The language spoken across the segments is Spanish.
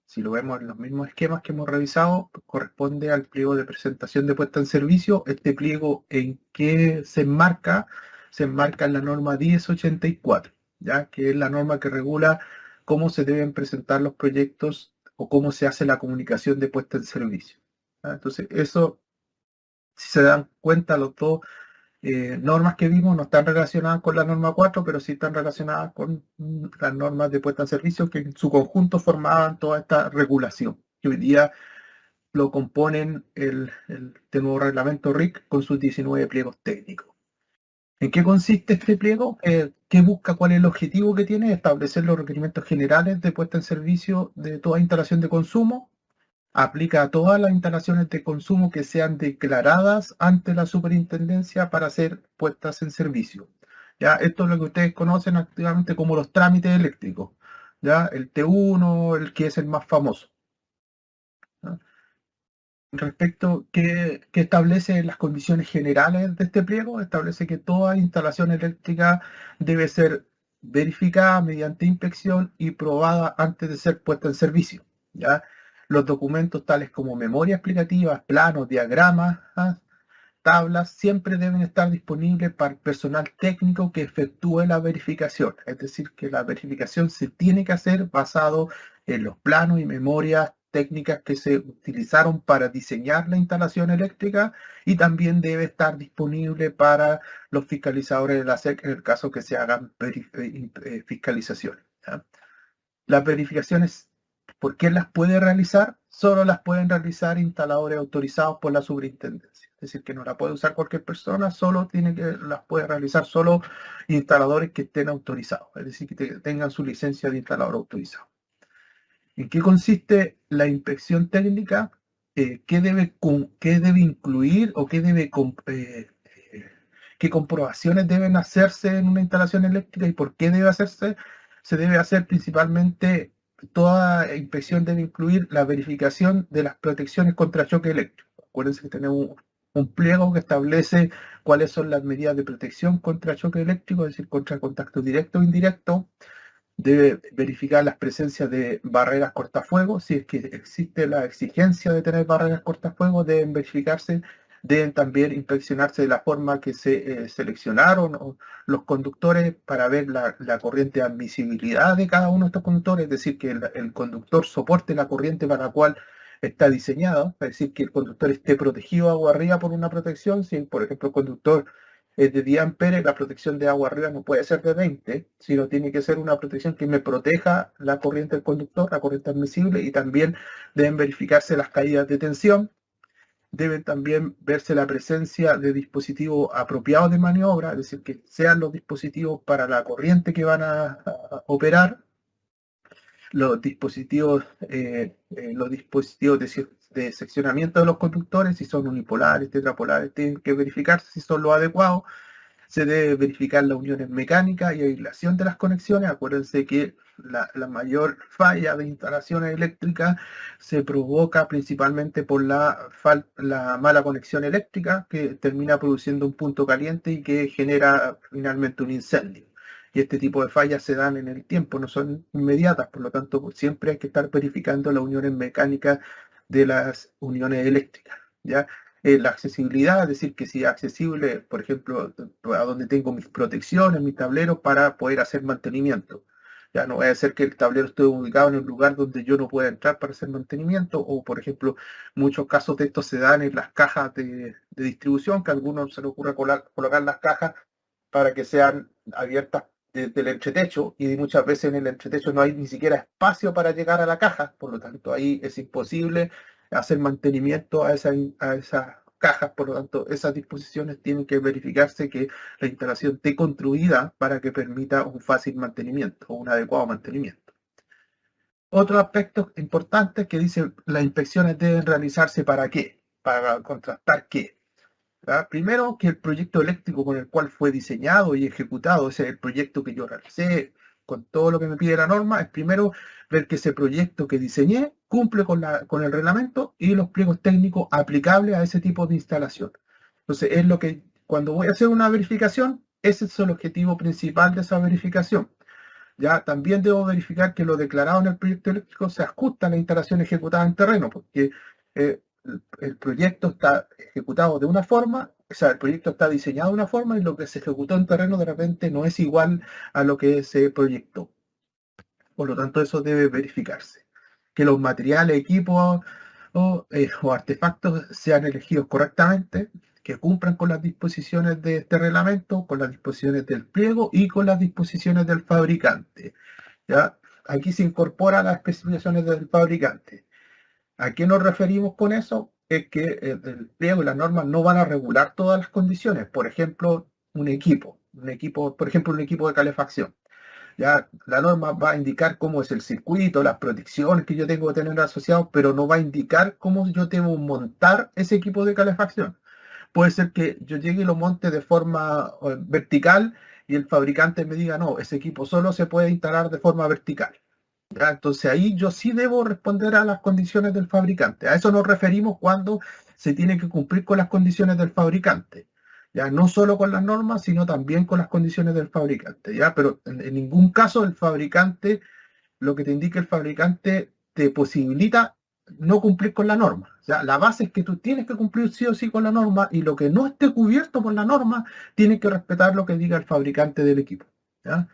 si lo vemos en los mismos esquemas que hemos revisado, corresponde al pliego de presentación de puesta en servicio. Este pliego, ¿en qué se enmarca? Se enmarca en la norma 1084, ¿ya? Que es la norma que regula cómo se deben presentar los proyectos o cómo se hace la comunicación de puesta en servicio, ¿ya? Entonces, eso, si se dan cuenta, los dos normas que vimos no están relacionadas con la norma 4, pero sí están relacionadas con las normas de puesta en servicio que en su conjunto formaban toda esta regulación, que hoy día lo componen este nuevo reglamento RIC con sus 19 pliegos técnicos. ¿En qué consiste este pliego? ¿Qué busca? ¿Cuál es el objetivo que tiene? Establecer los requerimientos generales de puesta en servicio de toda instalación de consumo. Aplica a todas las instalaciones de consumo que sean declaradas ante la superintendencia para ser puestas en servicio. ¿Ya? Esto es lo que ustedes conocen activamente como los trámites eléctricos. ¿Ya? El T1, el que es el más famoso. ¿Ya? Respecto que establece las condiciones generales de este pliego, establece que toda instalación eléctrica debe ser verificada mediante inspección y probada antes de ser puesta en servicio, ¿ya? Los documentos tales como memoria explicativa, planos, diagramas, ¿ah? Tablas, siempre deben estar disponibles para el personal técnico que efectúe la verificación. Es decir, que la verificación se tiene que hacer basado en los planos y memorias técnicas que se utilizaron para diseñar la instalación eléctrica, y también debe estar disponible para los fiscalizadores de la SEC en el caso que se hagan fiscalizaciones, ¿ya? Las verificaciones, ¿por qué las puede realizar? Solo las pueden realizar instaladores autorizados por la superintendencia. Es decir, que no la puede usar cualquier persona, las puede realizar solo instaladores que estén autorizados. Es decir, que tengan su licencia de instalador autorizado. ¿En qué consiste la inspección técnica? ¿Qué debe incluir o qué comprobaciones deben hacerse en una instalación eléctrica y por qué debe hacerse? Se debe hacer principalmente, toda inspección debe incluir la verificación de las protecciones contra choque eléctrico. Acuérdense que tenemos un pliego que establece cuáles son las medidas de protección contra choque eléctrico, es decir, contra contacto directo o indirecto. Debe verificar las presencias de barreras cortafuegos. Si es que existe la exigencia de tener barreras cortafuegos, deben verificarse. Deben también inspeccionarse de la forma que se seleccionaron los conductores para ver la corriente de admisibilidad de cada uno de estos conductores, es decir, que el conductor soporte la corriente para la cual está diseñado, es decir, que el conductor esté protegido agua arriba por una protección. Si, por ejemplo, el conductor es de 10 amperes, la protección de agua arriba no puede ser de 20, sino tiene que ser una protección que me proteja la corriente del conductor, la corriente admisible, y también deben verificarse las caídas de tensión. Deben también verse la presencia de dispositivos apropiados de maniobra, es decir, que sean los dispositivos para la corriente que van a operar. Los dispositivos de seccionamiento de los conductores, si son unipolares, tetrapolares, tienen que verificarse si son los adecuados. Se debe verificar las uniones mecánicas y aislación de las conexiones. Acuérdense que la mayor falla de instalaciones eléctricas se provoca principalmente por la mala conexión eléctrica, que termina produciendo un punto caliente y que genera finalmente un incendio. Y este tipo de fallas se dan en el tiempo, no son inmediatas, por lo tanto siempre hay que estar verificando las uniones mecánicas de las uniones eléctricas, ¿ya? La accesibilidad, es decir, que sea accesible, por ejemplo, a donde tengo mis protecciones, mis tableros para poder hacer mantenimiento. Ya no vaya a ser que el tablero esté ubicado en un lugar donde yo no pueda entrar para hacer mantenimiento, o por ejemplo, muchos casos de estos se dan en las cajas de distribución, que a algunos se les ocurre colocar las cajas para que sean abiertas desde el entretecho, y muchas veces en el entretecho no hay ni siquiera espacio para llegar a la caja, por lo tanto ahí es imposible hacer mantenimiento a esas cajas. Por lo tanto, esas disposiciones tienen que verificarse que la instalación esté construida para que permita un fácil mantenimiento o un adecuado mantenimiento. Otro aspecto importante que dice: las inspecciones deben realizarse ¿para qué? Para contrastar qué. ¿Ya? Primero, que el proyecto eléctrico con el cual fue diseñado y ejecutado, ese es el proyecto que yo realicé con todo lo que me pide la norma, es primero ver que ese proyecto que diseñé cumple con el reglamento y los pliegos técnicos aplicables a ese tipo de instalación. Entonces, es lo que, cuando voy a hacer una verificación, ese es el objetivo principal de esa verificación. ya también debo verificar que lo declarado en el proyecto eléctrico se ajusta a la instalación ejecutada en terreno, porque el proyecto está ejecutado de una forma, o sea, el proyecto está diseñado de una forma y lo que se ejecutó en terreno de repente no es igual a lo que se proyectó. Por lo tanto, eso debe verificarse. Que los materiales, equipos o artefactos sean elegidos correctamente, que cumplan con las disposiciones de este reglamento, con las disposiciones del pliego y con las disposiciones del fabricante. ¿Ya? Aquí se incorporan las especificaciones del fabricante. ¿A qué nos referimos con eso? Es que el pliego y las normas no van a regular todas las condiciones. Por ejemplo, por ejemplo, un equipo de calefacción. Ya la norma va a indicar cómo es el circuito, las protecciones que yo tengo que tener asociados, pero no va a indicar cómo yo debo montar ese equipo de calefacción. Puede ser que yo llegue y lo monte de forma vertical y el fabricante me diga, no, ese equipo solo se puede instalar de forma vertical. ¿Ya? Entonces ahí yo sí debo responder a las condiciones del fabricante. A eso nos referimos cuando se tiene que cumplir con las condiciones del fabricante. Ya no solo con las normas, sino también con las condiciones del fabricante. ¿Ya? Pero en ningún caso el fabricante, lo que te indica el fabricante, te posibilita no cumplir con la norma. O sea, la base es que tú tienes que cumplir sí o sí con la norma y lo que no esté cubierto por la norma, tienes que respetar lo que diga el fabricante del equipo. ¿Ya?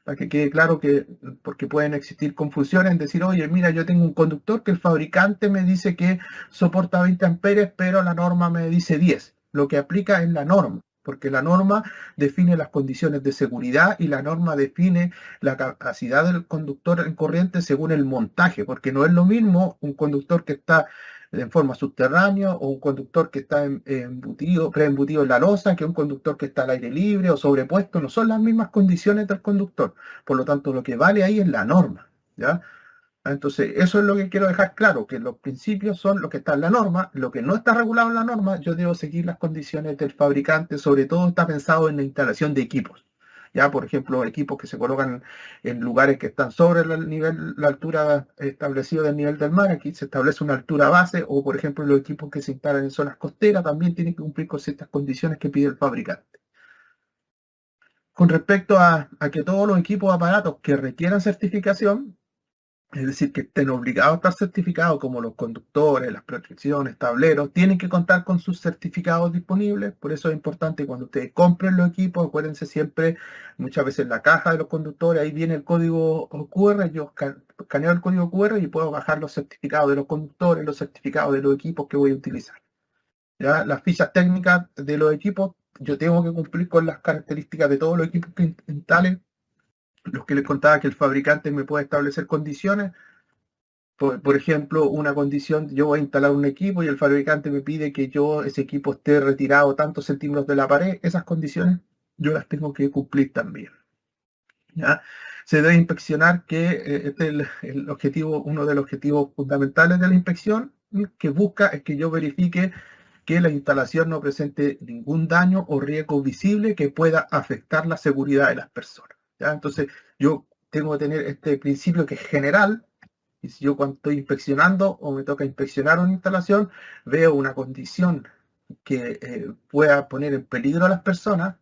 Para que quede claro que, porque pueden existir confusiones en decir, oye, mira, yo tengo un conductor que el fabricante me dice que soporta 20 amperes, pero la norma me dice 10. Lo que aplica es la norma, porque la norma define las condiciones de seguridad y la norma define la capacidad del conductor en corriente según el montaje, porque no es lo mismo un conductor que está en forma subterránea o un conductor que está embutido, preembutido en la losa, que un conductor que está al aire libre o sobrepuesto, no son las mismas condiciones del conductor. Por lo tanto, lo que vale ahí es la norma, ¿ya? Entonces, eso es lo que quiero dejar claro, que los principios son lo que está en la norma, lo que no está regulado en la norma, yo debo seguir las condiciones del fabricante, sobre todo está pensado en la instalación de equipos. Ya, por ejemplo, equipos que se colocan en lugares que están sobre el nivel, la altura establecida del nivel del mar, aquí se establece una altura base, o por ejemplo los equipos que se instalan en zonas costeras también tienen que cumplir con ciertas condiciones que pide el fabricante. Con respecto a que todos los equipos o aparatos que requieran certificación, es decir, que estén obligados a estar certificados, como los conductores, las protecciones, tableros, tienen que contar con sus certificados disponibles. Por eso es importante cuando ustedes compren los equipos, acuérdense siempre, muchas veces en la caja de los conductores, ahí viene el código QR, yo escaneo el código QR y puedo bajar los certificados de los conductores, los certificados de los equipos que voy a utilizar. ¿Ya? Las fichas técnicas de los equipos, yo tengo que cumplir con las características de todos los equipos que instalen, los que les contaba que el fabricante me puede establecer condiciones. Por ejemplo, una condición, yo voy a instalar un equipo y el fabricante me pide que ese equipo esté retirado tantos centímetros de la pared, esas condiciones yo las tengo que cumplir también. ¿Ya? Se debe inspeccionar que este es el objetivo, uno de los objetivos fundamentales de la inspección, que busca es que yo verifique que la instalación no presente ningún daño o riesgo visible que pueda afectar la seguridad de las personas. ¿Ya? Entonces, yo tengo que tener este principio que es general, y si yo cuando estoy inspeccionando o me toca inspeccionar una instalación, veo una condición que pueda poner en peligro a las personas,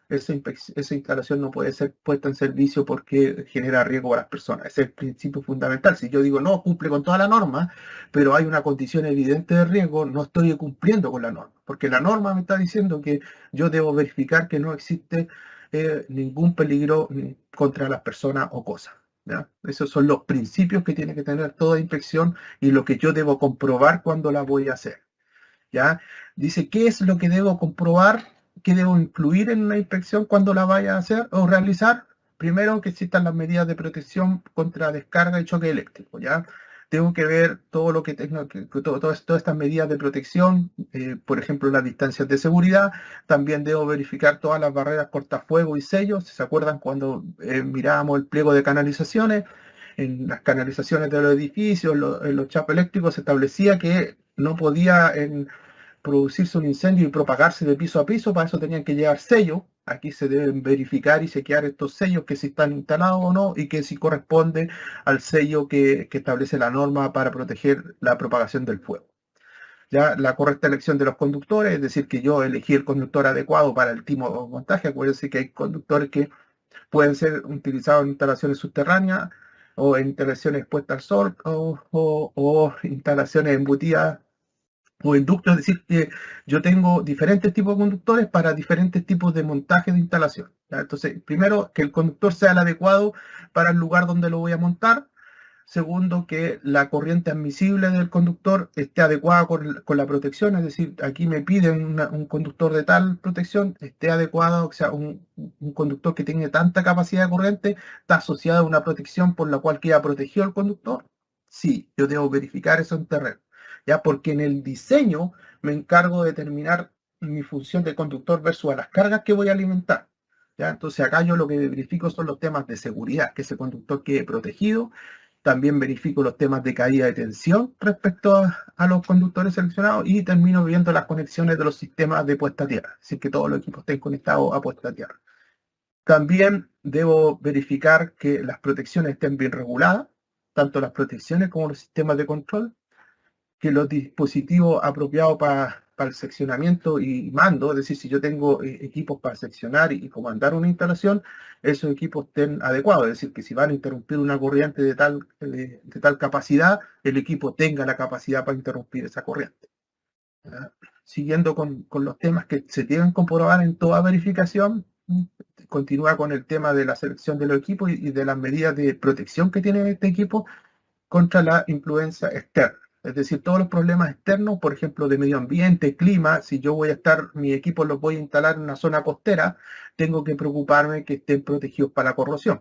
esa instalación no puede ser puesta en servicio porque genera riesgo a las personas. Ese es el principio fundamental. Si yo digo, no, cumple con toda la norma, pero hay una condición evidente de riesgo, no estoy cumpliendo con la norma, porque la norma me está diciendo que yo debo verificar que no existe ningún peligro contra las personas o cosas. ¿Ya? Esos son los principios que tiene que tener toda inspección y lo que yo debo comprobar cuando la voy a hacer. ¿Ya? Dice, ¿qué es lo que debo comprobar? ¿Qué debo incluir en una inspección cuando la vaya a hacer o realizar? Primero, que existan las medidas de protección contra descarga y choque eléctrico, ¿ya? Tengo que ver todo lo que tengo, todas estas medidas de protección, por ejemplo, las distancias de seguridad. También debo verificar todas las barreras cortafuego y sellos. ¿Se acuerdan cuando mirábamos el pliego de canalizaciones? En las canalizaciones de los edificios, en los chapos eléctricos, se establecía que no podía producirse un incendio y propagarse de piso a piso, para eso tenían que llevar sellos. Aquí se deben verificar y chequear estos sellos, que si están instalados o no, y que si corresponde al sello que establece la norma para proteger la propagación del fuego. Ya la correcta elección de los conductores, es decir, que yo elegí el conductor adecuado para el timo o montaje. Acuérdense que hay conductores que Pueden ser utilizados en instalaciones subterráneas o en instalaciones expuestas al sol o instalaciones embutidas o inductos, es decir, que yo tengo diferentes tipos de conductores para diferentes tipos de montaje de instalación. ¿Ya? Entonces, primero, que el conductor sea el adecuado para el lugar donde lo voy a montar. Segundo, que la corriente admisible del conductor esté adecuada con la protección, es decir, aquí me piden un conductor de tal protección, esté adecuado, o sea, un conductor que tenga tanta capacidad de corriente, está asociado a una protección por la cual queda protegido el conductor. Sí, yo debo verificar eso en terreno, ¿ya? Porque en el diseño me encargo de determinar mi función de conductor versus a las cargas que voy a alimentar. ¿Ya? Entonces acá yo lo que verifico son los temas de seguridad, que ese conductor quede protegido. También verifico los temas de caída de tensión respecto a los conductores seleccionados y termino viendo las conexiones de los sistemas de puesta a tierra, así que todos los equipos estén conectados a puesta a tierra. También debo verificar que las protecciones estén bien reguladas, tanto las protecciones como los sistemas de control, que los dispositivos apropiados para el seccionamiento y mando, es decir, si yo tengo equipos para seccionar y comandar una instalación, esos equipos estén adecuados, es decir, que si van a interrumpir una corriente de tal capacidad, el equipo tenga la capacidad para interrumpir esa corriente. ¿Ya? Siguiendo con los temas que se tienen que comprobar en toda verificación, continúa con el tema de la selección de los equipos y de las medidas de protección que tiene este equipo contra la influencia externa. Es decir, todos los problemas externos, por ejemplo, de medio ambiente, clima, si yo voy a estar, mi equipo los voy a instalar en una zona costera, tengo que preocuparme que estén protegidos para la corrosión.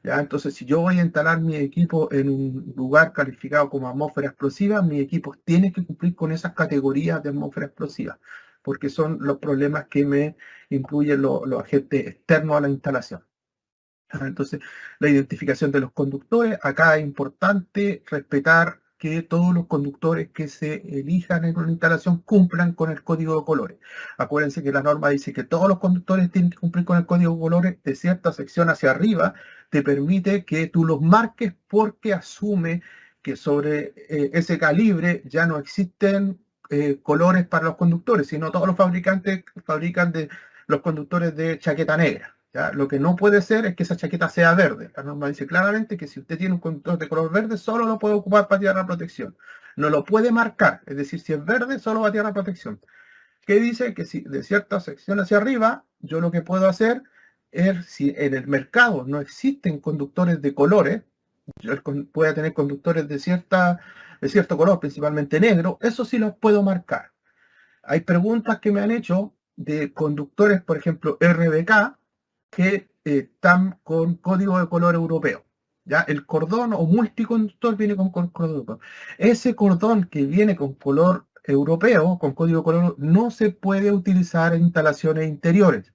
¿Ya? Entonces, si yo voy a instalar mi equipo en un lugar calificado como atmósfera explosiva, mi equipo tiene que cumplir con esas categorías de atmósfera explosiva, porque son los problemas que me incluyen los agentes externos a la instalación. Entonces, la identificación de los conductores, acá es importante respetar que todos los conductores que se elijan en una instalación cumplan con el código de colores. Acuérdense que la norma dice que todos los conductores tienen que cumplir con el código de colores de cierta sección hacia arriba, te permite que tú los marques porque asume que sobre ese calibre ya no existen colores para los conductores, sino todos los fabricantes fabrican los conductores de chaqueta negra. ¿Ya? Lo que no puede ser es que esa chaqueta sea verde. La norma dice claramente que si usted tiene un conductor de color verde, solo lo puede ocupar para tirar la protección. No lo puede marcar, es decir, si es verde, solo va a tirar la protección. ¿Qué dice? Que si de cierta sección hacia arriba, yo lo que puedo hacer es, si en el mercado no existen conductores de colores, yo pueda tener conductores de cierto color, principalmente negro, eso sí los puedo marcar. Hay preguntas que me han hecho de conductores, por ejemplo, RBK, que están con código de color europeo. ¿Ya? El cordón o multiconductor viene con cordón europeo. Ese cordón que viene con color europeo, con código de color, no se puede utilizar en instalaciones interiores.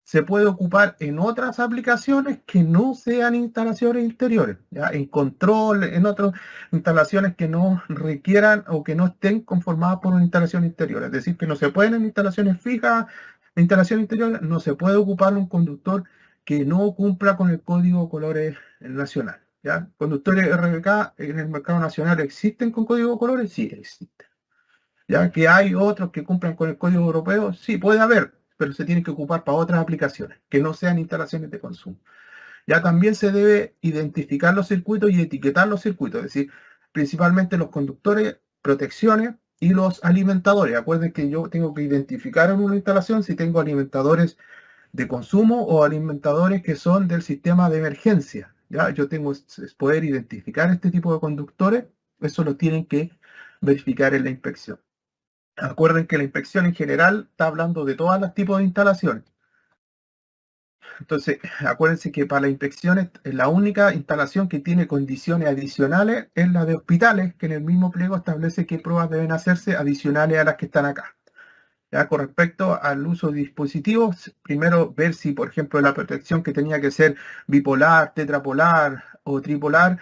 Se puede ocupar en otras aplicaciones que no sean instalaciones interiores, ¿ya? En control, en otras instalaciones que no requieran o que no estén conformadas por una instalación interior. Es decir, que no se pueden en instalaciones fijas, en instalaciones interiores, no se puede ocupar un conductor que no cumpla con el código de colores nacional. ¿Ya? Conductores RBK en el mercado nacional existen con código de colores, sí existen. Ya que hay otros que cumplan con el código europeo, sí puede haber, pero se tienen que ocupar para otras aplicaciones, que no sean instalaciones de consumo. Ya también se debe identificar los circuitos y etiquetar los circuitos, es decir, principalmente los conductores, protecciones y los alimentadores. Acuerden que yo tengo que identificar en una instalación si tengo alimentadores de consumo o alimentadores que son del sistema de emergencia. ¿Ya? Yo tengo que poder identificar este tipo de conductores, eso lo tienen que verificar en la inspección. Acuerden que la inspección en general está hablando de todos los tipos de instalaciones. Entonces, acuérdense que para las inspecciones la única instalación que tiene condiciones adicionales es la de hospitales, que en el mismo pliego establece qué pruebas deben hacerse adicionales a las que están acá. Ya, con respecto al uso de dispositivos, primero ver si, por ejemplo, la protección que tenía que ser bipolar, tetrapolar o tripolar,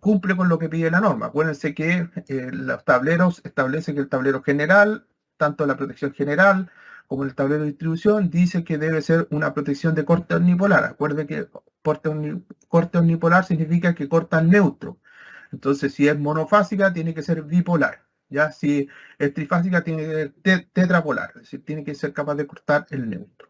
cumple con lo que pide la norma. Acuérdense que los tableros establecen que el tablero general, tanto la protección general como el tablero de distribución, dice que debe ser una protección de corte omnipolar. Acuérdense que corte omnipolar significa que corta el neutro. Entonces, si es monofásica, tiene que ser bipolar. Ya si es trifásica, tiene que ser tetrapolar, es decir, tiene que ser capaz de cortar el neutro.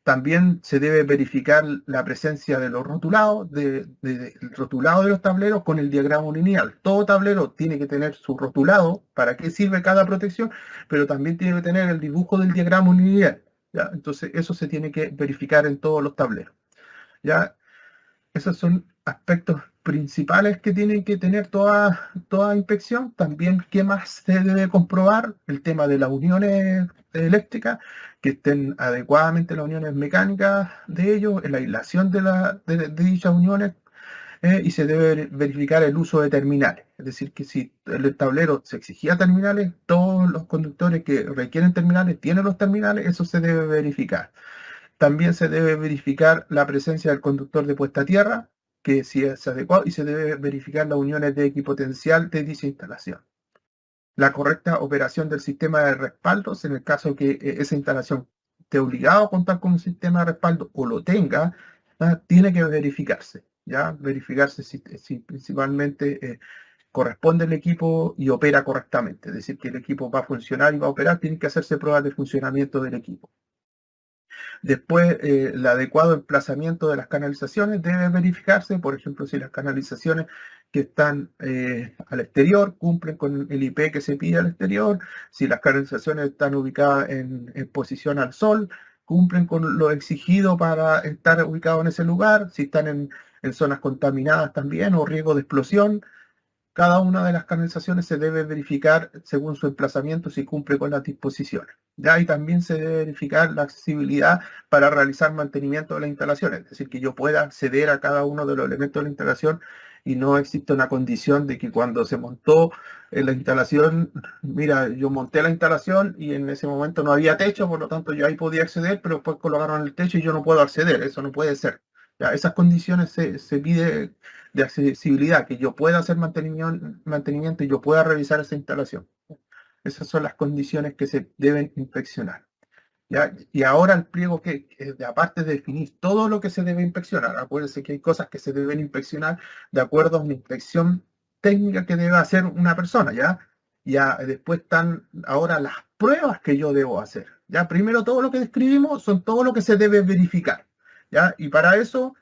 También se debe verificar la presencia de los rotulados, el rotulado de los tableros con el diagrama lineal. Todo tablero tiene que tener su rotulado, para qué sirve cada protección, pero también tiene que tener el dibujo del diagrama lineal, ¿ya? Entonces eso se tiene que verificar en todos los tableros, ¿ya? Esos son aspectos principales que tienen que tener toda inspección. También, ¿qué más se debe comprobar? El tema de las uniones eléctricas, que estén adecuadamente las uniones mecánicas de ellos, la aislación de dichas uniones, y se debe verificar el uso de terminales. Es decir, que si el tablero se exigía terminales, todos los conductores que requieren terminales tienen los terminales, eso se debe verificar. También se debe verificar la presencia del conductor de puesta a tierra, que si es adecuado, y se debe verificar las uniones de equipotencial de dicha instalación. La correcta operación del sistema de respaldos, en el caso que esa instalación esté obligado a contar con un sistema de respaldo o lo tenga, tiene que verificarse, ¿ya? Verificarse si principalmente corresponde el equipo y opera correctamente. Es decir, que el equipo va a funcionar y va a operar, tienen que hacerse pruebas de funcionamiento del equipo. Después, el adecuado emplazamiento de las canalizaciones debe verificarse. Por ejemplo, si las canalizaciones que están al exterior cumplen con el IP que se pide al exterior, si las canalizaciones están ubicadas en posición al sol, cumplen con lo exigido para estar ubicados en ese lugar, si están en zonas contaminadas también o riesgo de explosión. Cada una de las canalizaciones se debe verificar según su emplazamiento si cumple con las disposiciones. ¿Ya? Y también se debe verificar la accesibilidad para realizar mantenimiento de la instalación, es decir, que yo pueda acceder a cada uno de los elementos de la instalación y no existe una condición de que cuando se montó la instalación, mira, yo monté la instalación y en ese momento no había techo, por lo tanto yo ahí podía acceder, pero después colocaron el techo y yo no puedo acceder, eso no puede ser. ¿Ya? Esas condiciones se pide de accesibilidad, que yo pueda hacer mantenimiento y yo pueda revisar esa instalación. Esas son las condiciones que se deben inspeccionar, ¿ya? Y ahora el pliego que aparte de definir todo lo que se debe inspeccionar, acuérdense que hay cosas que se deben inspeccionar de acuerdo a una inspección técnica que debe hacer una persona, ¿ya? Ya después están ahora las pruebas que yo debo hacer, ¿ya? Primero todo lo que describimos son todo lo que se debe verificar, ¿ya? Y para eso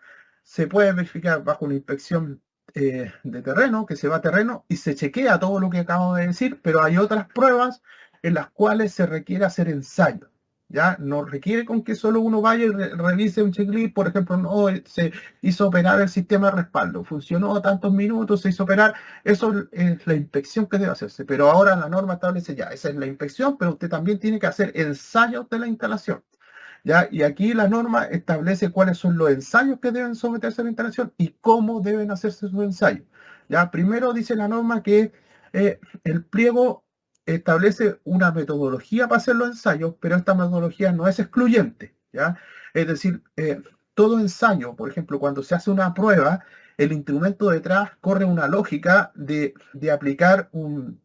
se puede verificar bajo una inspección de terreno, que se va a terreno y se chequea todo lo que acabo de decir, pero hay otras pruebas en las cuales se requiere hacer ensayo. ¿Ya? No requiere con que solo uno vaya y revise un checklist, por ejemplo, no se hizo operar el sistema de respaldo, funcionó tantos minutos, se hizo operar, eso es la inspección que debe hacerse, pero ahora la norma establece ya, esa es la inspección, pero usted también tiene que hacer ensayos de la instalación. ¿Ya? Y aquí la norma establece cuáles son los ensayos que deben someterse a la instalación y cómo deben hacerse esos ensayos. ¿Ya? Primero dice la norma que el pliego establece una metodología para hacer los ensayos, pero esta metodología no es excluyente, ¿ya? Es decir, todo ensayo, por ejemplo, cuando se hace una prueba, el instrumento detrás corre una lógica de aplicar un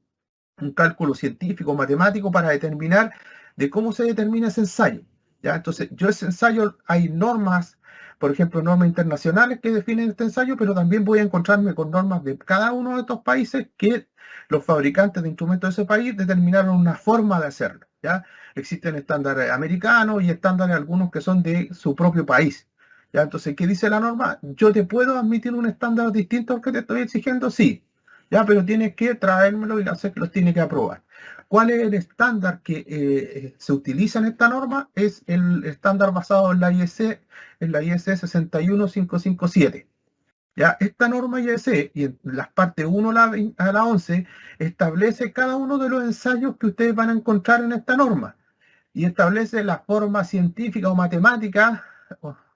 cálculo científico, matemático, para determinar de cómo se determina ese ensayo, ¿ya? Entonces, yo ese ensayo, hay normas, por ejemplo, normas internacionales que definen este ensayo, pero también voy a encontrarme con normas de cada uno de estos países que los fabricantes de instrumentos de ese país determinaron una forma de hacerlo, ¿ya? Existen estándares americanos y estándares algunos que son de su propio país, ¿ya? Entonces, ¿qué dice la norma? ¿Yo te puedo admitir un estándar distinto al que te estoy exigiendo? Sí, ya, pero tienes que traérmelo y los tiene que aprobar. ¿Cuál es el estándar que se utiliza en esta norma? Es el estándar basado en la IEC 61557. Ya, esta norma IEC, y en las partes 1 a la 11, establece cada uno de los ensayos que ustedes van a encontrar en esta norma. Y establece la forma científica o matemática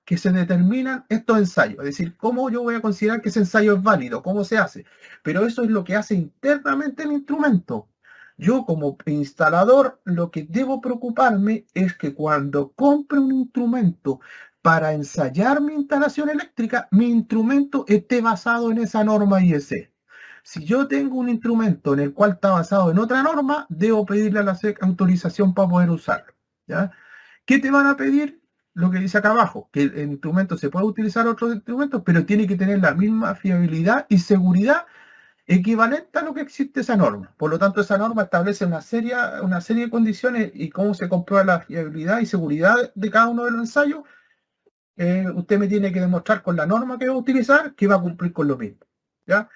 que se determinan estos ensayos. Es decir, cómo yo voy a considerar que ese ensayo es válido, cómo se hace. Pero eso es lo que hace internamente el instrumento. Yo como instalador lo que debo preocuparme es que cuando compre un instrumento para ensayar mi instalación eléctrica, mi instrumento esté basado en esa norma IEC. Si yo tengo un instrumento en el cual está basado en otra norma, debo pedirle a la SEC autorización para poder usarlo, ¿ya? ¿Qué te van a pedir? Lo que dice acá abajo, que el instrumento se puede utilizar otros instrumentos, pero tiene que tener la misma fiabilidad y seguridad equivalente a lo que existe esa norma. Por lo tanto, esa norma establece una serie de condiciones y cómo se comprueba la fiabilidad y seguridad de cada uno de los ensayos. Usted me tiene que demostrar con la norma que va a utilizar que va a cumplir con lo mismo. ¿Ya?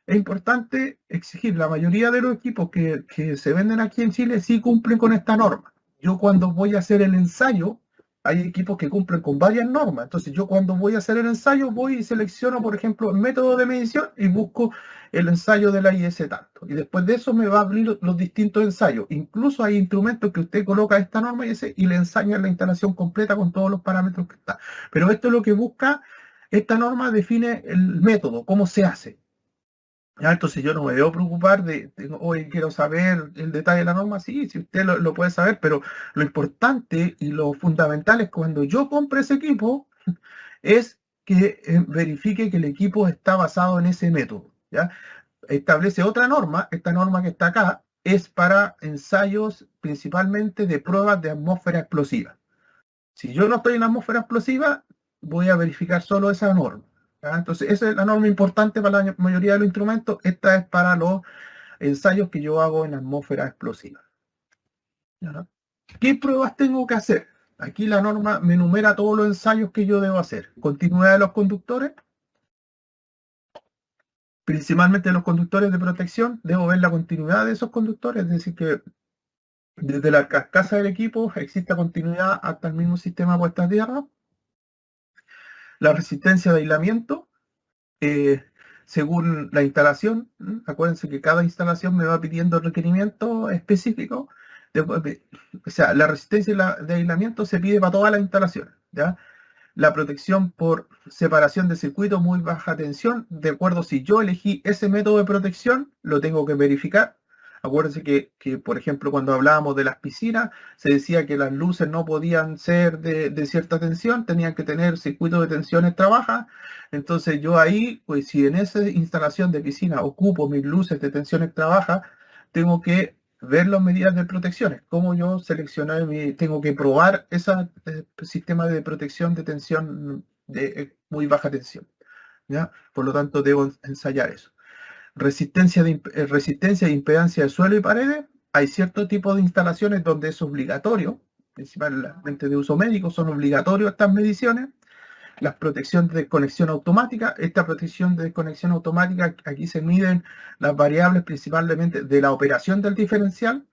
Es importante exigir, la mayoría de los equipos que se venden aquí en Chile sí cumplen con esta norma. Yo cuando voy a hacer el ensayo, hay equipos que cumplen con varias normas. Entonces yo cuando voy a hacer el ensayo, voy y selecciono, por ejemplo, el método de medición y busco el ensayo de la IS tanto. Y después de eso me va a abrir los distintos ensayos. Incluso hay instrumentos que usted coloca esta norma IS y le ensañan la instalación completa con todos los parámetros que está. Pero esto es lo que busca, esta norma define el método, cómo se hace. ¿Ya? Entonces yo no me debo preocupar hoy quiero saber el detalle de la norma, sí, si usted lo puede saber, pero lo importante y lo fundamental es cuando yo compre ese equipo, es que verifique que el equipo está basado en ese método. ¿Ya? Establece otra norma, esta norma que está acá, es para ensayos principalmente de pruebas de atmósfera explosiva. Si yo no estoy en atmósfera explosiva, voy a verificar solo esa norma. ¿Ya? Entonces, esa es la norma importante para la mayoría de los instrumentos. Esta es para los ensayos que yo hago en atmósfera explosiva. ¿Ya? ¿Qué pruebas tengo que hacer? Aquí la norma me enumera todos los ensayos que yo debo hacer. Continuidad de los conductores, principalmente los conductores de protección. Debo ver la continuidad de esos conductores, es decir, que desde la carcasa del equipo exista continuidad hasta el mismo sistema de puesta a tierra. La resistencia de aislamiento, según la instalación. Acuérdense que cada instalación me va pidiendo requerimientos específicos. O sea, la resistencia de aislamiento se pide para todas las instalaciones. ¿Ya? La protección por separación de circuito muy baja tensión, de acuerdo, si yo elegí ese método de protección, lo tengo que verificar. Acuérdense que, por ejemplo, cuando hablábamos de las piscinas, se decía que las luces no podían ser de cierta tensión, tenían que tener circuitos de tensión extra baja. Entonces yo ahí, pues si en esa instalación de piscina ocupo mis luces de tensión extra baja, tengo que ver las medidas de protección. Cómo yo seleccionar, tengo que probar ese sistema de protección de tensión de muy baja tensión. ¿Ya? Por lo tanto, debo ensayar eso. Resistencia e impedancia de suelo y paredes. Hay cierto tipo de instalaciones donde es obligatorio, principalmente de uso médico, son obligatorios estas mediciones. Las protecciones de desconexión automática. Esta protección de desconexión automática, aquí se miden las variables principalmente de la operación del diferencial,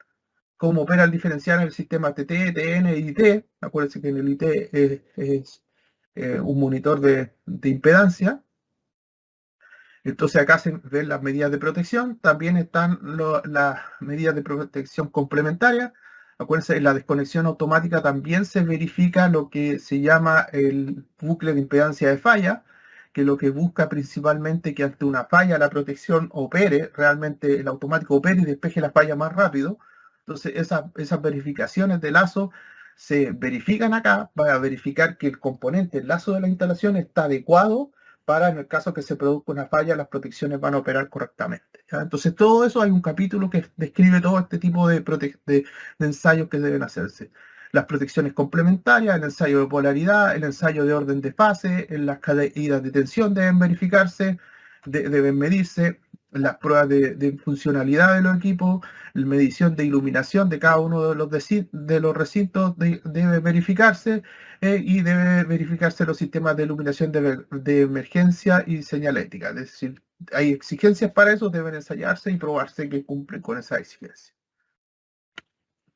cómo opera el diferencial en el sistema TT, TN y IT. Acuérdense que en el IT es un monitor de impedancia. Entonces acá se ven las medidas de protección, también están las medidas de protección complementarias. Acuérdense, en la desconexión automática también se verifica lo que se llama el bucle de impedancia de falla, que lo que busca principalmente que ante una falla la protección opere, realmente el automático opere y despeje la falla más rápido. Entonces esas verificaciones de lazo se verifican acá para verificar que el componente, el lazo de la instalación está adecuado para, en el caso que se produzca una falla, las protecciones van a operar correctamente. ¿Ya? Entonces, todo eso, hay un capítulo que describe todo este tipo de ensayos que deben hacerse. Las protecciones complementarias, el ensayo de polaridad, el ensayo de orden de fase, en las caídas de tensión deben verificarse, deben medirse, las pruebas de funcionalidad de los equipos, la medición de iluminación de cada uno de los recintos debe verificarse, y debe verificarse los sistemas de iluminación de emergencia y señalética. Es decir, hay exigencias para eso, deben ensayarse y probarse que cumplen con esas exigencias.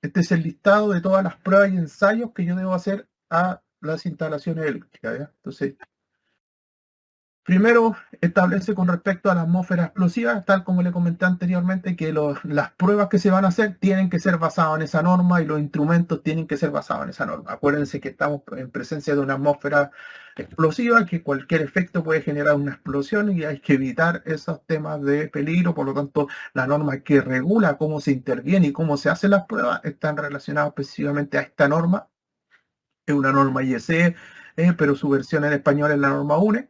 Este es el listado de todas las pruebas y ensayos que yo debo hacer a las instalaciones eléctricas. ¿Ya? Entonces, primero, establece con respecto a la atmósfera explosiva, tal como le comenté anteriormente, que las pruebas que se van a hacer tienen que ser basadas en esa norma y los instrumentos tienen que ser basados en esa norma. Acuérdense que estamos en presencia de una atmósfera explosiva, que cualquier efecto puede generar una explosión y hay que evitar esos temas de peligro. Por lo tanto, la norma que regula cómo se interviene y cómo se hacen las pruebas están relacionadas específicamente a esta norma. Es una norma IEC, pero su versión en español es la norma UNE.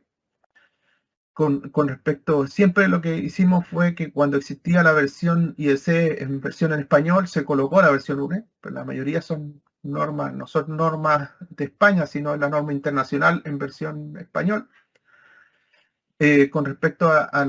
Con respecto, siempre lo que hicimos fue que cuando existía la versión IEC en versión en español, se colocó la versión UNE, pero la mayoría son normas, no son normas de España, sino la norma internacional en versión español. Con respecto a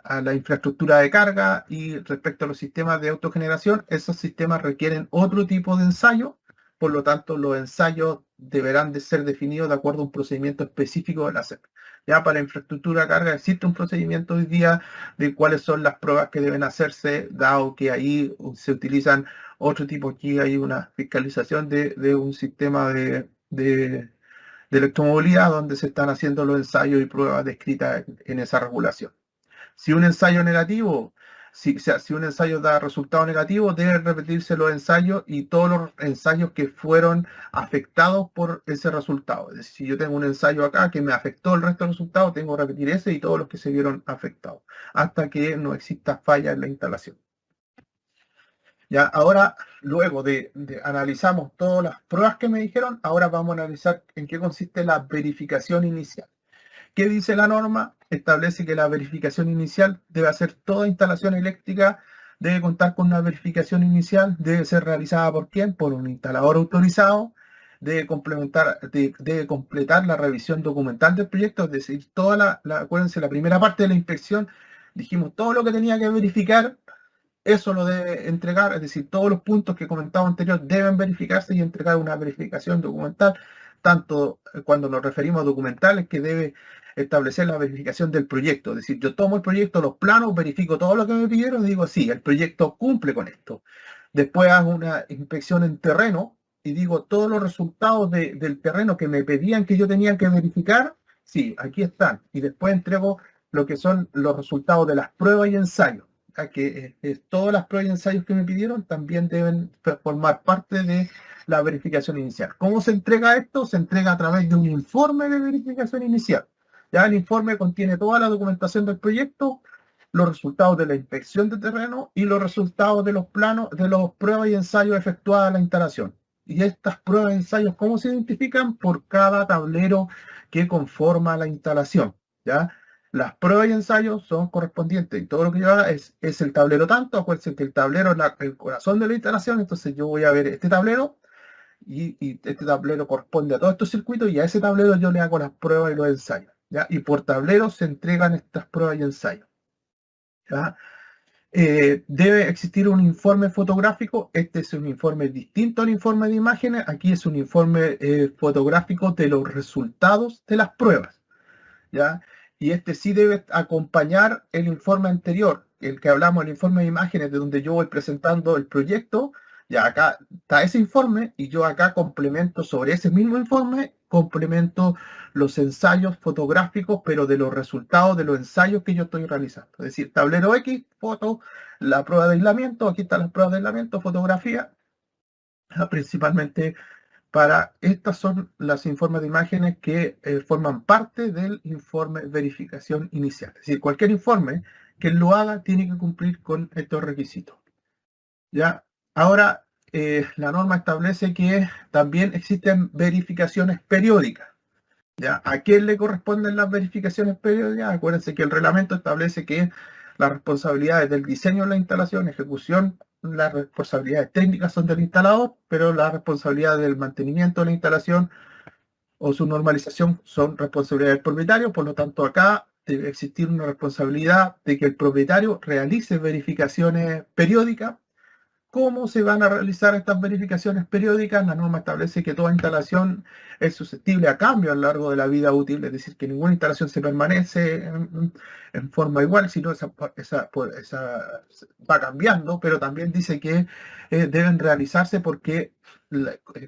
a la infraestructura de carga y respecto a los sistemas de autogeneración, esos sistemas requieren otro tipo de ensayo, por lo tanto los ensayos deberán de ser definidos de acuerdo a un procedimiento específico de la SEP. Ya para infraestructura de carga existe un procedimiento hoy día de cuáles son las pruebas que deben hacerse, dado que ahí se utilizan otro tipo, aquí hay una fiscalización de un sistema de electromovilidad donde se están haciendo los ensayos y pruebas descritas en esa regulación. Si un ensayo negativo, si un ensayo da resultado negativo, deben repetirse los ensayos y todos los ensayos que fueron afectados por ese resultado. Es decir, si yo tengo un ensayo acá que me afectó el resto del resultado, tengo que repetir ese y todos los que se vieron afectados, hasta que no exista falla en la instalación. Ya, ahora, luego de analizamos todas las pruebas que me dijeron, ahora vamos a analizar en qué consiste la verificación inicial. ¿Qué dice la norma? Establece que la verificación inicial debe hacer toda instalación eléctrica, debe contar con una verificación inicial, debe ser realizada ¿por quién? Por un instalador autorizado, debe completar la revisión documental del proyecto, es decir, acuérdense, la primera parte de la inspección, dijimos todo lo que tenía que verificar, eso lo debe entregar, es decir, todos los puntos que comentaba anterior deben verificarse y entregar una verificación documental, tanto cuando nos referimos a documentales que debe establecer la verificación del proyecto, es decir, yo tomo el proyecto, los planos, verifico todo lo que me pidieron y digo, sí, el proyecto cumple con esto. Después hago una inspección en terreno y digo, todos los resultados del terreno que me pedían que yo tenía que verificar, sí, aquí están. Y después entrego lo que son los resultados de las pruebas y ensayos que todas las pruebas y ensayos que me pidieron también deben formar parte de la verificación inicial. ¿Cómo se entrega esto? Se entrega a través de un informe de verificación inicial. Ya el informe contiene toda la documentación del proyecto, los resultados de la inspección de terreno y los resultados de los planos, de las pruebas y ensayos efectuadas en la instalación. Y estas pruebas y ensayos, ¿cómo se identifican? Por cada tablero que conforma la instalación. ¿Ya? Las pruebas y ensayos son correspondientes y todo lo que yo haga es el tablero tanto. Acuérdense que el tablero es el corazón de la instalación, entonces yo voy a ver este tablero y este tablero corresponde a todos estos circuitos y a ese tablero yo le hago las pruebas y los ensayos. ¿Ya? Y por tablero se entregan estas pruebas y ensayos. ¿Ya? Debe existir un informe fotográfico. Este es un informe distinto al informe de imágenes. Aquí es un informe fotográfico de los resultados de las pruebas. ¿Ya? Y este sí debe acompañar el informe anterior, el que hablamos, el informe de imágenes, de donde yo voy presentando el proyecto. Ya acá está ese informe y yo acá complemento sobre ese mismo informe, complemento los ensayos fotográficos, pero de los resultados de los ensayos que yo estoy realizando. Es decir, tablero X, foto, la prueba de aislamiento, aquí están las pruebas de aislamiento, fotografía, principalmente estas son los informes de imágenes que forman parte del informe de verificación inicial. Es decir, cualquier informe que lo haga tiene que cumplir con estos requisitos. ¿Ya? Ahora, la norma establece que también existen verificaciones periódicas. ¿Ya? ¿A quién le corresponden las verificaciones periódicas? Acuérdense que el reglamento establece que las responsabilidades del diseño de la instalación, ejecución, las responsabilidades técnicas son del instalador, pero las responsabilidades del mantenimiento de la instalación o su normalización son responsabilidad del propietario. Por lo tanto, acá debe existir una responsabilidad de que el propietario realice verificaciones periódicas. ¿Cómo se van a realizar estas verificaciones periódicas? La norma establece que toda instalación es susceptible a cambio a lo largo de la vida útil, es decir, que ninguna instalación se permanece en forma igual, sino esa va cambiando, pero también dice que deben realizarse porque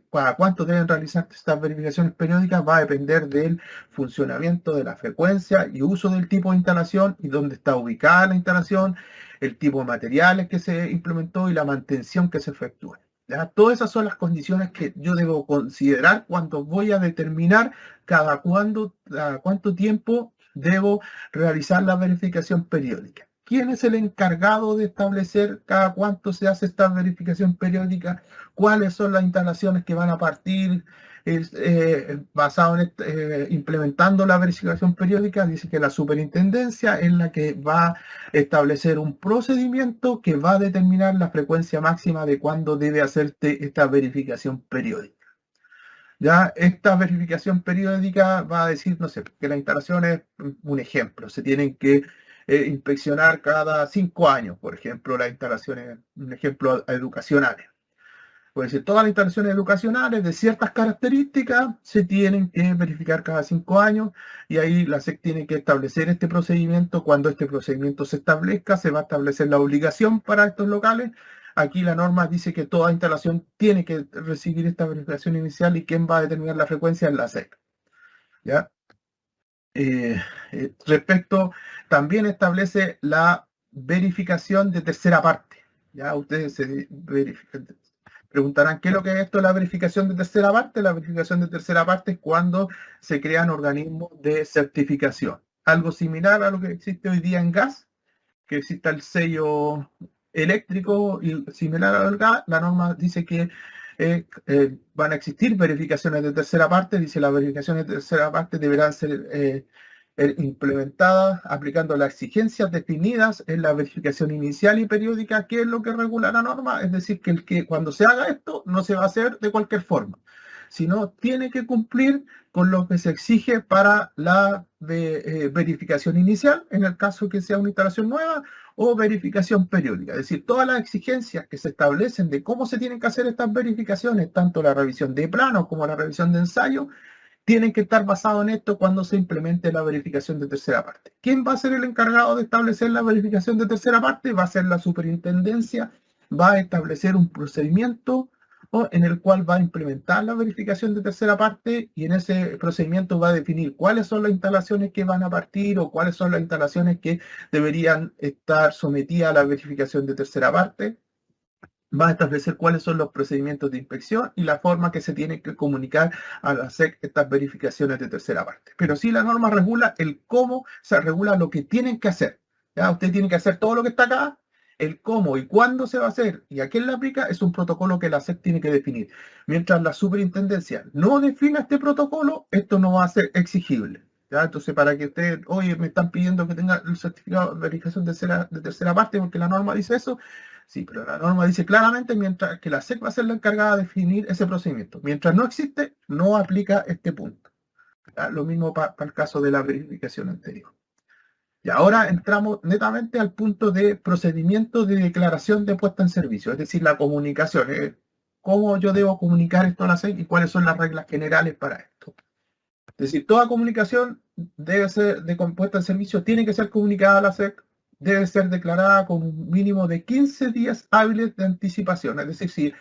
para cuánto deben realizarse estas verificaciones periódicas va a depender del funcionamiento, de la frecuencia y uso del tipo de instalación y dónde está ubicada la instalación, el tipo de materiales que se implementó y la mantención que se efectúa. ¿Ya? Todas esas son las condiciones que yo debo considerar cuando voy a determinar cada cuánto tiempo debo realizar la verificación periódica. ¿Quién es el encargado de establecer cada cuánto se hace esta verificación periódica? ¿Cuáles son las instalaciones que van a partir? Basado en implementando la verificación periódica, dice que la superintendencia es la que va a establecer un procedimiento que va a determinar la frecuencia máxima de cuándo debe hacerse esta verificación periódica. Ya esta verificación periódica va a decir, no sé, que la instalación es un ejemplo, se tienen que inspeccionar cada 5 años, por ejemplo, las instalaciones, un ejemplo, educacionales. Puede decir, todas las instalaciones educacionales de ciertas características se tienen que verificar cada 5 años y ahí la SEC tiene que establecer este procedimiento. Cuando este procedimiento se establezca, se va a establecer la obligación para estos locales. Aquí la norma dice que toda instalación tiene que recibir esta verificación inicial y quién va a determinar la frecuencia es la SEC. ¿Ya? Respecto, también establece la verificación de tercera parte. Ya ustedes se preguntarán qué es lo que es esto de la verificación de tercera parte. La verificación de tercera parte es cuando se crean organismos de certificación. Algo similar a lo que existe hoy día en gas, que exista el sello eléctrico y similar al gas. La norma dice que van a existir verificaciones de tercera parte. Dice las verificaciones de tercera parte deberán ser implementadas aplicando las exigencias definidas en la verificación inicial y periódica, que es lo que regula la norma. Es decir, que cuando se haga esto no se va a hacer de cualquier forma, sino tiene que cumplir con lo que se exige para la verificación inicial, en el caso que sea una instalación nueva, o verificación periódica. Es decir, todas las exigencias que se establecen de cómo se tienen que hacer estas verificaciones, tanto la revisión de planos como la revisión de ensayo, tienen que estar basados en esto cuando se implemente la verificación de tercera parte. ¿Quién va a ser el encargado de establecer la verificación de tercera parte? Va a ser la superintendencia, va a establecer un procedimiento en el cual va a implementar la verificación de tercera parte y en ese procedimiento va a definir cuáles son las instalaciones que van a partir o cuáles son las instalaciones que deberían estar sometidas a la verificación de tercera parte. Va a establecer cuáles son los procedimientos de inspección y la forma que se tiene que comunicar a la SEC estas verificaciones de tercera parte. Pero sí la norma regula el cómo, se regula lo que tienen que hacer. ¿Ya? Usted tiene que hacer todo lo que está acá, el cómo y cuándo se va a hacer y a quién le aplica es un protocolo que la SEC tiene que definir. Mientras la superintendencia no defina este protocolo, esto no va a ser exigible. ¿Ya? Entonces, para que usted, oye, me están pidiendo que tenga el certificado de verificación de tercera parte porque la norma dice eso. Sí, pero la norma dice claramente mientras que la SEC va a ser la encargada de definir ese procedimiento. Mientras no existe, no aplica este punto. ¿Ya? Lo mismo para el caso de la verificación anterior. Y ahora entramos netamente al punto de procedimiento de declaración de puesta en servicio, es decir, la comunicación. ¿Cómo yo debo comunicar esto a la SEC y cuáles son las reglas generales para esto? Es decir, toda comunicación debe ser de puesta en servicio, tiene que ser comunicada a la SEC, debe ser declarada con un mínimo de 15 días hábiles de anticipación. Es decir, si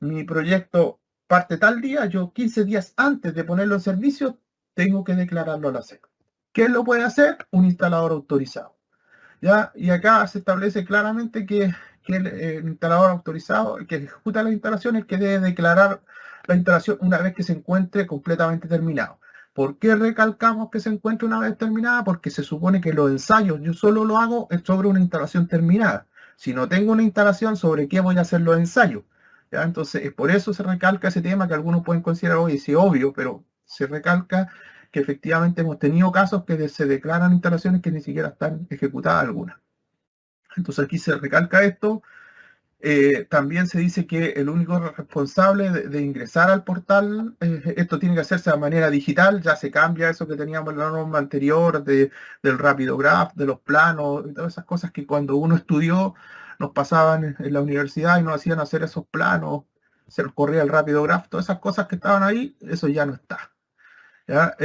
mi proyecto parte tal día, yo 15 días antes de ponerlo en servicio, tengo que declararlo a la SEC. ¿Quién lo puede hacer? Un instalador autorizado. ¿Ya? Y acá se establece claramente que el instalador autorizado, el que ejecuta las instalaciones, que debe declarar la instalación una vez que se encuentre completamente terminado. ¿Por qué recalcamos que se encuentre una vez terminada? Porque se supone que los ensayos yo solo lo hago sobre una instalación terminada. Si no tengo una instalación, ¿sobre qué voy a hacer los ensayos? ¿Ya? Entonces, por eso se recalca ese tema que algunos pueden considerar, oye, sí, obvio, pero se recalca que efectivamente hemos tenido casos que se declaran instalaciones que ni siquiera están ejecutadas algunas. Entonces aquí se recalca esto. También se dice que el único responsable de ingresar al portal, esto tiene que hacerse de manera digital, ya se cambia eso que teníamos en la norma anterior del RapidoGraph, de los planos, y todas esas cosas que cuando uno estudió nos pasaban en la universidad y nos hacían hacer esos planos, se nos corría el RapidoGraph, todas esas cosas que estaban ahí, eso ya no está. ¿Ya?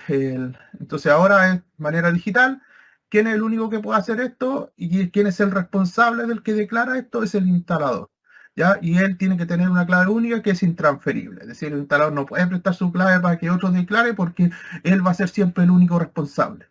Entonces ahora es manera digital. ¿Quién es el único que puede hacer esto? ¿Y quién es el responsable del que declara esto? Es el instalador. ¿Ya? Y él tiene que tener una clave única que es intransferible. Es decir, el instalador no puede prestar su clave para que otro declare porque él va a ser siempre el único responsable.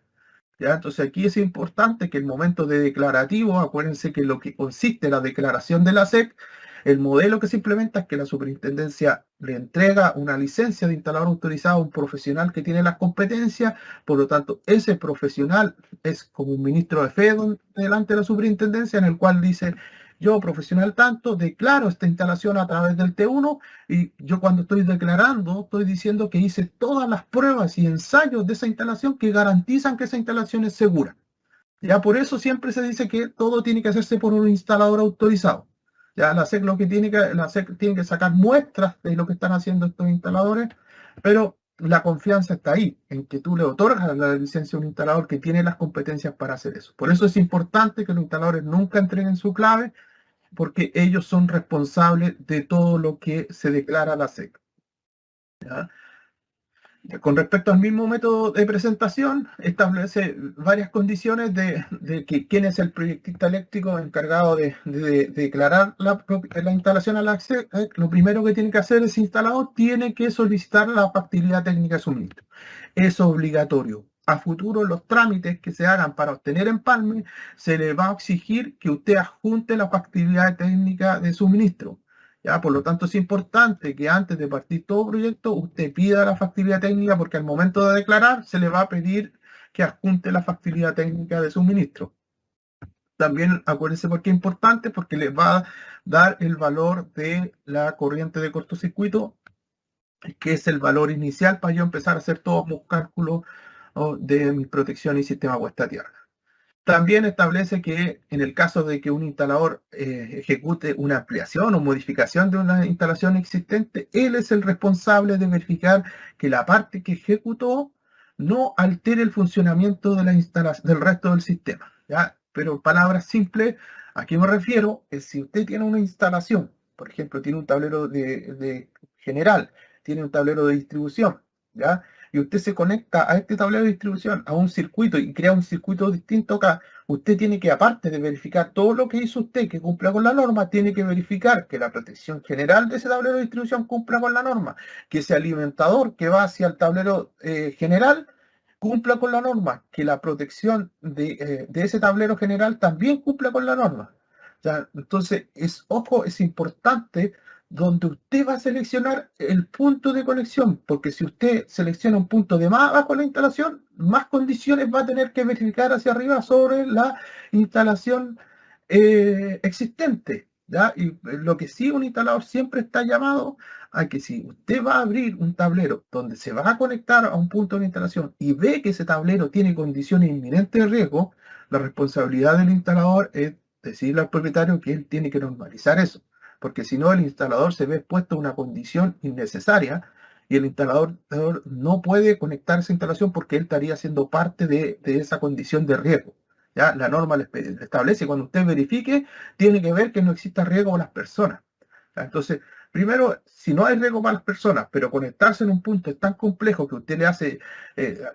¿Ya? Entonces aquí es importante que el momento de declarativo, acuérdense que lo que consiste en la declaración de la SEC, el modelo que se implementa es que la superintendencia le entrega una licencia de instalador autorizado a un profesional que tiene las competencias, por lo tanto ese profesional es como un ministro de fe delante de la superintendencia en el cual dice, yo profesional tanto, declaro esta instalación a través del T1 y yo cuando estoy declarando estoy diciendo que hice todas las pruebas y ensayos de esa instalación que garantizan que esa instalación es segura. Ya por eso siempre se dice que todo tiene que hacerse por un instalador autorizado. Ya la SEC tiene que sacar muestras de lo que están haciendo estos instaladores, pero la confianza está ahí, en que tú le otorgas la licencia a un instalador que tiene las competencias para hacer eso. Por eso es importante que los instaladores nunca entreguen su clave, porque ellos son responsables de todo lo que se declara la SEC. ¿Ya? Con respecto al mismo método de presentación, establece varias condiciones de que quién es el proyectista eléctrico encargado de declarar la instalación a la SEC. Lo primero que tiene que hacer ese instalador tiene que solicitar la factibilidad técnica de suministro. Es obligatorio. A futuro, los trámites que se hagan para obtener empalme, se le va a exigir que usted adjunte la factibilidad técnica de suministro. ¿Ya? Por lo tanto, es importante que antes de partir todo proyecto, usted pida la factibilidad técnica, porque al momento de declarar se le va a pedir que adjunte la factibilidad técnica de suministro. También acuérdense por qué es importante, porque le va a dar el valor de la corriente de cortocircuito, que es el valor inicial para yo empezar a hacer todos mis cálculos de mi protección y sistema puesta a tierra. También establece que en el caso de que un instalador ejecute una ampliación o modificación de una instalación existente, él es el responsable de verificar que la parte que ejecutó no altere el funcionamiento de la del resto del sistema. ¿Ya? Pero en palabras simples, ¿a qué me refiero? Es si usted tiene una instalación, por ejemplo, tiene un tablero de general, tiene un tablero de distribución, ¿ya? Y usted se conecta a este tablero de distribución, a un circuito, y crea un circuito distinto acá, usted tiene que, aparte de verificar todo lo que hizo usted que cumpla con la norma, tiene que verificar que la protección general de ese tablero de distribución cumpla con la norma, que ese alimentador que va hacia el tablero general cumpla con la norma, que la protección de ese tablero general también cumpla con la norma. ¿Ya? Entonces, ojo, es importante donde usted va a seleccionar el punto de conexión, porque si usted selecciona un punto de más abajo en la instalación, más condiciones va a tener que verificar hacia arriba sobre la instalación existente. ¿Ya? Y lo que sí, un instalador siempre está llamado a que si usted va a abrir un tablero donde se va a conectar a un punto de instalación y ve que ese tablero tiene condiciones inminentes de riesgo, la responsabilidad del instalador es decirle al propietario que él tiene que normalizar eso, porque si no el instalador se ve expuesto a una condición innecesaria y el instalador no puede conectar esa instalación porque él estaría siendo parte de esa condición de riesgo. ¿Ya? La norma le establece, cuando usted verifique, tiene que ver que no exista riesgo para las personas. ¿Ya? Entonces, primero, si no hay riesgo para las personas, pero conectarse en un punto es tan complejo que usted le hace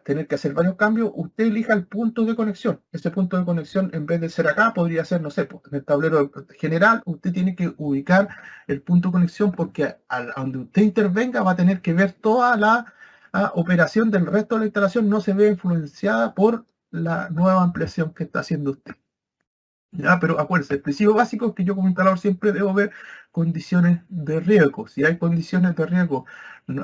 tener que hacer varios cambios, usted elija el punto de conexión. Ese punto de conexión, en vez de ser acá, podría ser, no sé, pues, en el tablero general, usted tiene que ubicar el punto de conexión, porque a donde usted intervenga va a tener que ver toda la operación del resto de la instalación, no se ve influenciada por la nueva ampliación que está haciendo usted. ¿Ya? Pero acuérdense, el principio básico es que yo como instalador siempre debo ver condiciones de riesgo. Si hay condiciones de riesgo,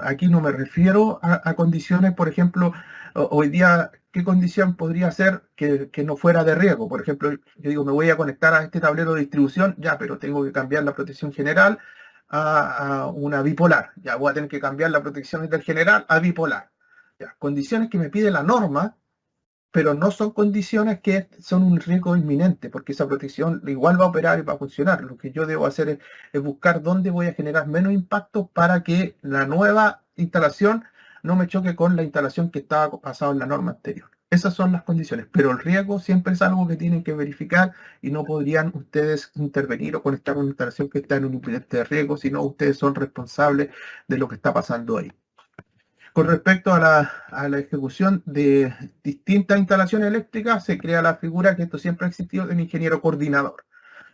aquí no me refiero a condiciones, por ejemplo, hoy día, ¿qué condición podría ser que no fuera de riesgo? Por ejemplo, yo digo, me voy a conectar a este tablero de distribución, ya, pero tengo que cambiar la protección general a una bipolar. Ya, voy a tener que cambiar la protección del general a bipolar. Ya, condiciones que me pide la norma, pero no son condiciones que son un riesgo inminente, porque esa protección igual va a operar y va a funcionar. Lo que yo debo hacer es buscar dónde voy a generar menos impacto para que la nueva instalación no me choque con la instalación que estaba basada en la norma anterior. Esas son las condiciones, pero el riesgo siempre es algo que tienen que verificar y no podrían ustedes intervenir o conectar una instalación que está en un inminente de riesgo, sino ustedes son responsables de lo que está pasando ahí. Con respecto a la ejecución de distintas instalaciones eléctricas, se crea la figura, que esto siempre ha existido, de un ingeniero coordinador.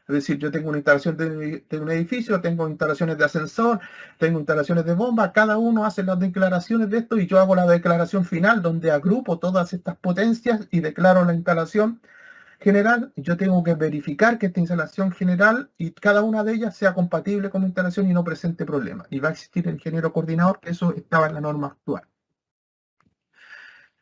Es decir, yo tengo una instalación de un edificio, tengo instalaciones de ascensor, tengo instalaciones de bomba, cada uno hace las declaraciones de esto y yo hago la declaración final donde agrupo todas estas potencias y declaro la instalación general. Yo tengo que verificar que esta instalación general y cada una de ellas sea compatible con la instalación y no presente problemas. Y va a existir el ingeniero coordinador, que eso estaba en la norma actual.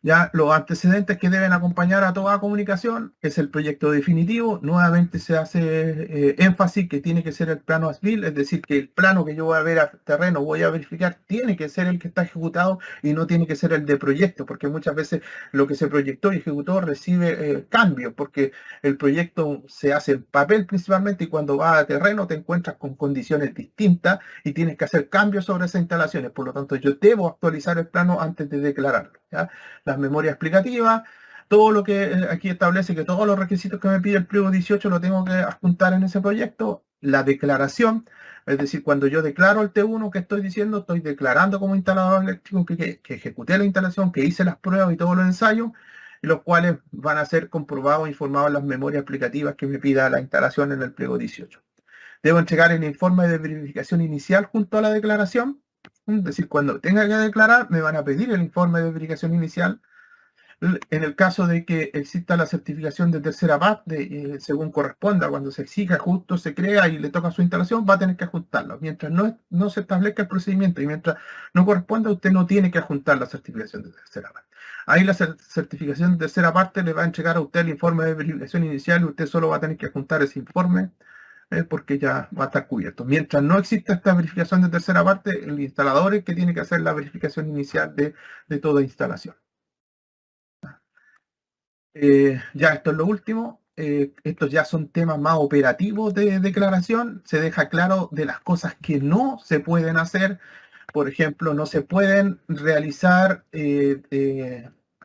Ya los antecedentes que deben acompañar a toda comunicación es el proyecto definitivo. Nuevamente se hace énfasis que tiene que ser el plano as-built, es decir, que el plano que yo voy a ver a terreno, voy a verificar, tiene que ser el que está ejecutado y no tiene que ser el de proyecto, porque muchas veces lo que se proyectó y ejecutó recibe cambios, porque el proyecto se hace en papel principalmente y cuando va a terreno te encuentras con condiciones distintas y tienes que hacer cambios sobre esas instalaciones. Por lo tanto, yo debo actualizar el plano antes de declararlo, ¿ya? Las memorias explicativas, todo lo que aquí establece que todos los requisitos que me pide el pliego 18 lo tengo que adjuntar en ese proyecto, la declaración, es decir, cuando yo declaro el T1 que estoy diciendo, estoy declarando como instalador eléctrico que ejecuté la instalación, que hice las pruebas y todos los ensayos, y los cuales van a ser comprobados e informados en las memorias explicativas que me pida la instalación en el pliego 18. Debo entregar el informe de verificación inicial junto a la declaración, es decir, cuando tenga que declarar, me van a pedir el informe de verificación inicial. En el caso de que exista la certificación de tercera parte, según corresponda, cuando se exija, justo se crea y le toca su instalación, va a tener que ajustarlo. Mientras no se establezca el procedimiento y mientras no corresponda, usted no tiene que ajustar la certificación de tercera parte. Ahí la certificación de tercera parte le va a entregar a usted el informe de verificación inicial y usted solo va a tener que ajustar ese informe porque ya va a estar cubierto. Mientras no exista esta verificación de tercera parte, el instalador es el que tiene que hacer la verificación inicial de toda instalación. Ya esto es lo último. Estos ya son temas más operativos de declaración. Se deja claro de las cosas que no se pueden hacer. Por ejemplo, no se pueden realizar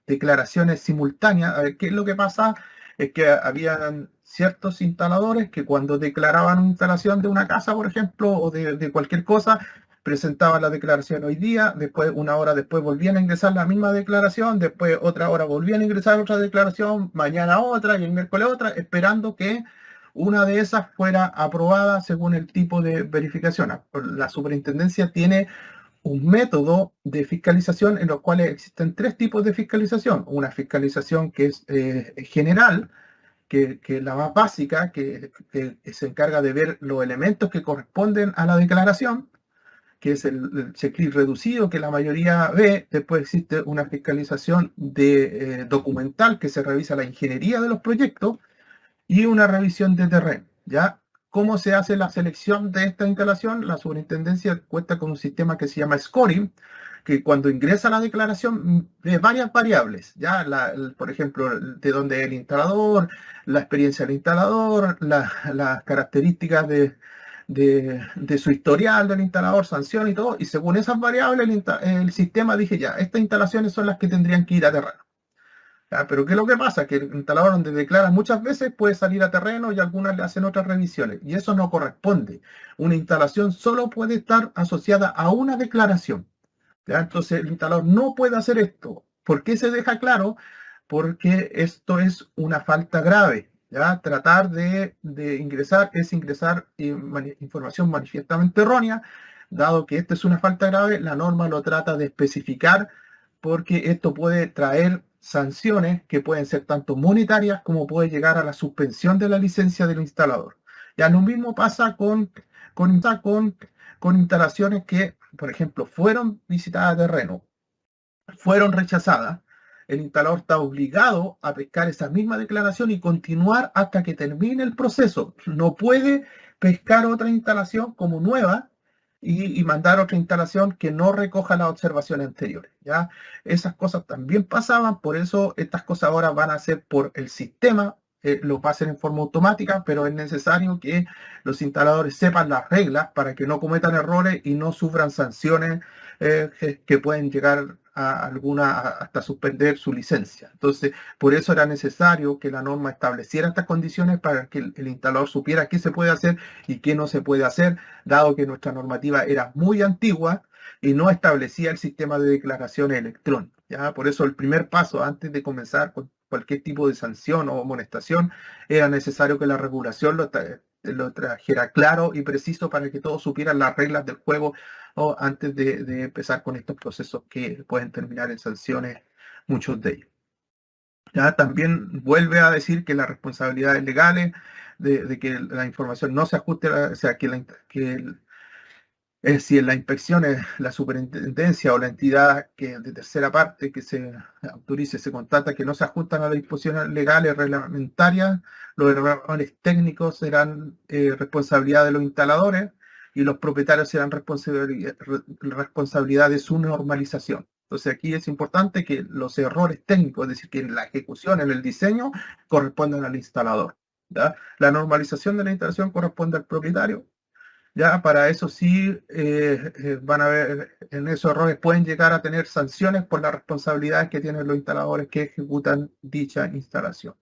declaraciones simultáneas. A ver, ¿qué es lo que pasa? Es que habían ciertos instaladores que cuando declaraban una instalación de una casa, por ejemplo, o de cualquier cosa, presentaban la declaración hoy día, después una hora después volvían a ingresar la misma declaración, después otra hora volvían a ingresar otra declaración, mañana otra y el miércoles otra, esperando que una de esas fuera aprobada según el tipo de verificación. La superintendencia tiene un método de fiscalización en los cuales existen tres tipos de fiscalización. Una fiscalización que es general, que es la más básica, que se encarga de ver los elementos que corresponden a la declaración, que es el checklist reducido que la mayoría ve. Después existe una fiscalización documental que se revisa la ingeniería de los proyectos y una revisión de terreno, ¿ya? ¿Cómo se hace la selección de esta instalación? La superintendencia cuenta con un sistema que se llama scoring, que cuando ingresa la declaración ve varias variables, ¿ya? Por ejemplo, de dónde es el instalador, la experiencia del instalador, las características de su historial del instalador, sanción y todo, y según esas variables el sistema dice ya, estas instalaciones son las que tendrían que ir a terreno. ¿Ya? Pero ¿qué es lo que pasa? Que el instalador donde declara muchas veces puede salir a terreno y algunas le hacen otras revisiones, y eso no corresponde. Una instalación solo puede estar asociada a una declaración. ¿Ya? Entonces el instalador no puede hacer esto. ¿Por qué se deja claro? Porque esto es una falta grave. ¿Ya? Tratar de ingresar es ingresar información manifiestamente errónea. Dado que esta es una falta grave, la norma lo trata de especificar porque esto puede traer sanciones que pueden ser tanto monetarias como puede llegar a la suspensión de la licencia del instalador. Ya lo mismo pasa con instalaciones que, por ejemplo, fueron visitadas a terreno, fueron rechazadas. El instalador está obligado a pescar esa misma declaración y continuar hasta que termine el proceso. No puede pescar otra instalación como nueva y mandar otra instalación que no recoja las observaciones anteriores. ¿Ya? Esas cosas también pasaban, por eso estas cosas ahora van a ser por el sistema, lo pasen en forma automática, pero es necesario que los instaladores sepan las reglas para que no cometan errores y no sufran sanciones que pueden llegar a alguna hasta suspender su licencia. Entonces, por eso era necesario que la norma estableciera estas condiciones para que el instalador supiera qué se puede hacer y qué no se puede hacer, dado que nuestra normativa era muy antigua y no establecía el sistema de declaraciones electrónicas. ¿Ya? Por eso el primer paso, antes de comenzar con cualquier tipo de sanción o amonestación, era necesario que la regulación lo trajera claro y preciso para que todos supieran las reglas del juego antes de empezar con estos procesos que pueden terminar en sanciones, muchos de ellos. Ya también vuelve a decir que las responsabilidades legales de que la información no se ajuste, o sea, que Si en las inspecciones la superintendencia o la entidad que de tercera parte que se autorice, se constata que no se ajustan a las disposiciones legales, reglamentarias, los errores técnicos serán responsabilidad de los instaladores y los propietarios serán responsabilidad de su normalización. Entonces aquí es importante que los errores técnicos, es decir, que en la ejecución, en el diseño, correspondan al instalador, ¿ya? La normalización de la instalación corresponde al propietario. Ya, para eso sí van a ver, en esos errores pueden llegar a tener sanciones por las responsabilidades que tienen los instaladores que ejecutan dicha instalación.